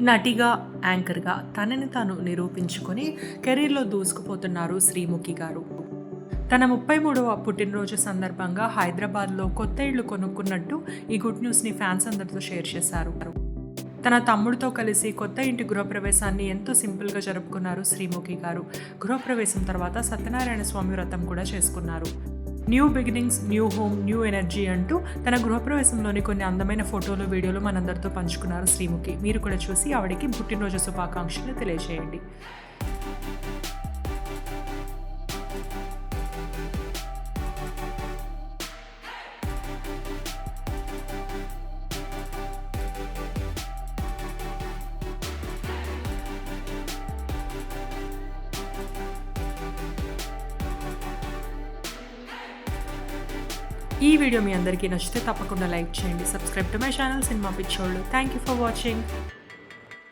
నటిగా, యాంకర్‌గా తనని తాను నిరూపించుకొని కెరీర్‌లో దూసుకుపోతున్నారు శ్రీముఖి గారు. తన 33వ పుట్టినరోజు సందర్భంగా హైదరాబాద్‌లో కొత్త ఇల్లు కొనుక్కున్నట్టు ఈ గుడ్ న్యూస్‌ని ఫ్యాన్స్ అందరితో షేర్ చేశారు. తన తమ్ముడితో కలిసి కొత్త ఇంటి గృహప్రవేశాన్ని ఎంతో సింపుల్‌గా జరుపుకున్నారు శ్రీముఖి గారు. గృహప్రవేశం తర్వాత సత్యనారాయణ స్వామి వ్రతం కూడా చేసుకున్నారు. New beginnings, new home, new energy అంటూ తన గృహప్రవేశంలోని కొన్ని అందమైన ఫోటోలు, వీడియోలు మనందరితో పంచుకున్నారు శ్రీముఖి. మీరు కూడా చూసి ఆవిడకి పుట్టినరోజు శుభాకాంక్షలు తెలియజేయండి. ఈ వీడియో మీ అందరికీ నచ్చితే తప్పకుండా లైక్ చేయండి. సబ్స్క్రైబ్ టు మై ఛానల్ సినిమా పిచ్చోళ్ళు. Thank you for watching.